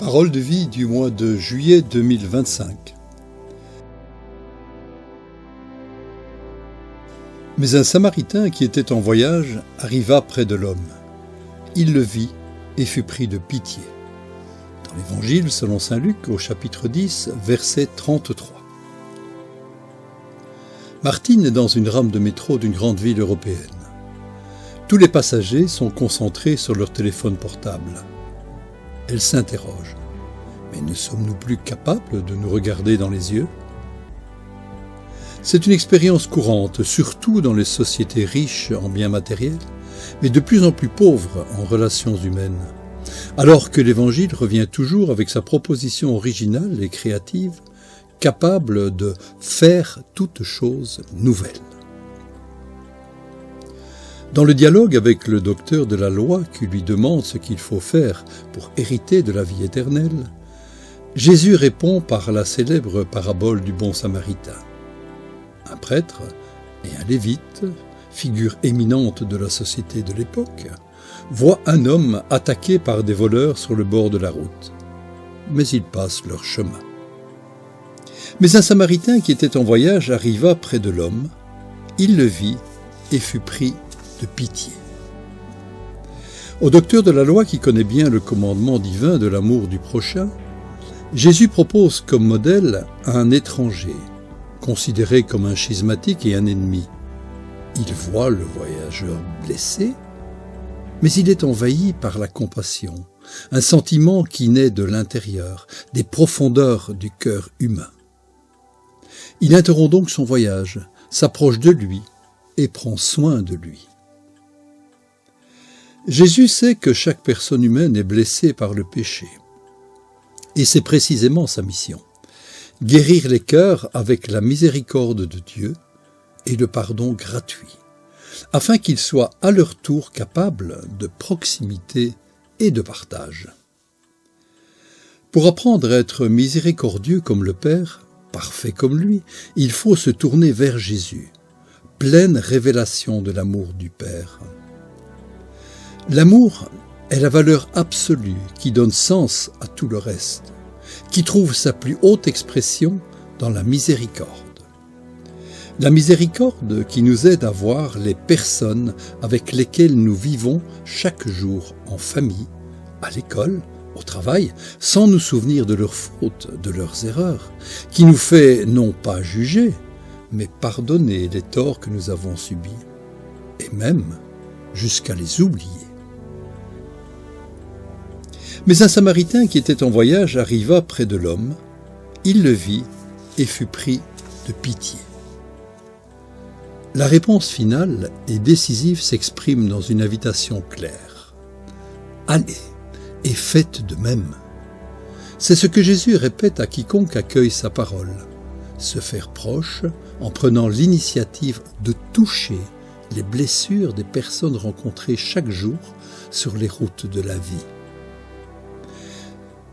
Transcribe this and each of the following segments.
Parole de vie du mois de juillet 2025. Mais un Samaritain qui était en voyage arriva près de l'homme. Il le vit et fut pris de pitié. Dans l'Évangile selon saint Luc, au chapitre 10, verset 33. Martine est dans une rame de métro d'une grande ville européenne. Tous les passagers sont concentrés sur leur téléphone portable. Elle s'interroge. Mais ne sommes-nous plus capables de nous regarder dans les yeux ? C'est une expérience courante, surtout dans les sociétés riches en biens matériels, mais de plus en plus pauvres en relations humaines. Alors que l'Évangile revient toujours avec sa proposition originale et créative, capable de faire toute chose nouvelle. Dans le dialogue avec le docteur de la loi qui lui demande ce qu'il faut faire pour hériter de la vie éternelle, Jésus répond par la célèbre parabole du bon Samaritain. Un prêtre et un lévite, figure éminente de la société de l'époque, voient un homme attaqué par des voleurs sur le bord de la route. Mais ils passent leur chemin. Mais un Samaritain qui était en voyage arriva près de l'homme, il le vit et fut pris de pitié. Au docteur de la loi qui connaît bien le commandement divin de l'amour du prochain, Jésus propose comme modèle un étranger, considéré comme un schismatique et un ennemi. Il voit le voyageur blessé, mais il est envahi par la compassion, un sentiment qui naît de l'intérieur, des profondeurs du cœur humain. Il interrompt donc son voyage, s'approche de lui et prend soin de lui. Jésus sait que chaque personne humaine est blessée par le péché. Et c'est précisément sa mission. Guérir les cœurs avec la miséricorde de Dieu et le pardon gratuit, afin qu'ils soient à leur tour capables de proximité et de partage. Pour apprendre à être miséricordieux comme le Père, parfait comme lui, il faut se tourner vers Jésus, pleine révélation de l'amour du Père. L'amour est la valeur absolue qui donne sens à tout le reste, qui trouve sa plus haute expression dans la miséricorde. La miséricorde qui nous aide à voir les personnes avec lesquelles nous vivons chaque jour en famille, à l'école, au travail, sans nous souvenir de leurs fautes, de leurs erreurs, qui nous fait non pas juger, mais pardonner les torts que nous avons subis, et même jusqu'à les oublier. Mais un Samaritain qui était en voyage arriva près de l'homme, il le vit et fut pris de pitié. La réponse finale et décisive s'exprime dans une invitation claire. Allez et faites de même. C'est ce que Jésus répète à quiconque accueille sa parole. Se faire proche en prenant l'initiative de toucher les blessures des personnes rencontrées chaque jour sur les routes de la vie.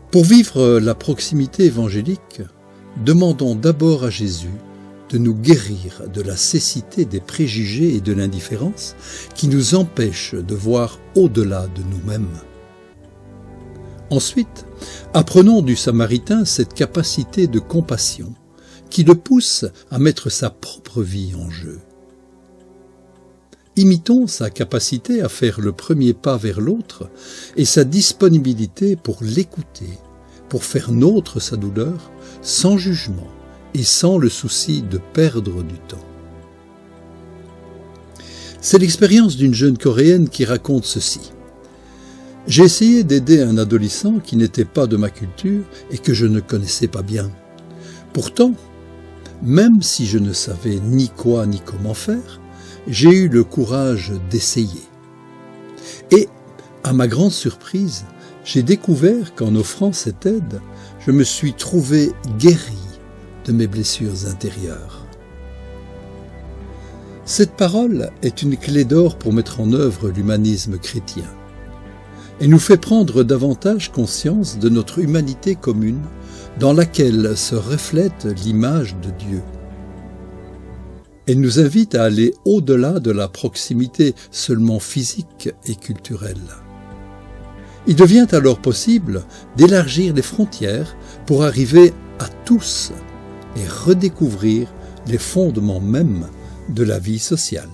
Pour vivre la proximité évangélique, demandons d'abord à Jésus de nous guérir de la cécité des préjugés et de l'indifférence qui nous empêchent de voir au-delà de nous-mêmes. Ensuite, apprenons du Samaritain cette capacité de compassion qui le pousse à mettre sa propre vie en jeu. Imitons sa capacité à faire le premier pas vers l'autre et sa disponibilité pour l'écouter, pour faire nôtre sa douleur, sans jugement et sans le souci de perdre du temps. C'est l'expérience d'une jeune Coréenne qui raconte ceci. « J'ai essayé d'aider un adolescent qui n'était pas de ma culture et que je ne connaissais pas bien. Pourtant, même si je ne savais ni quoi ni comment faire, j'ai eu le courage d'essayer. Et, à ma grande surprise, j'ai découvert qu'en offrant cette aide, je me suis trouvé guéri de mes blessures intérieures. » Cette parole est une clé d'or pour mettre en œuvre l'humanisme chrétien. Elle nous fait prendre davantage conscience de notre humanité commune dans laquelle se reflète l'image de Dieu. Elle nous invite à aller au-delà de la proximité seulement physique et culturelle. Il devient alors possible d'élargir les frontières pour arriver à tous et redécouvrir les fondements mêmes de la vie sociale.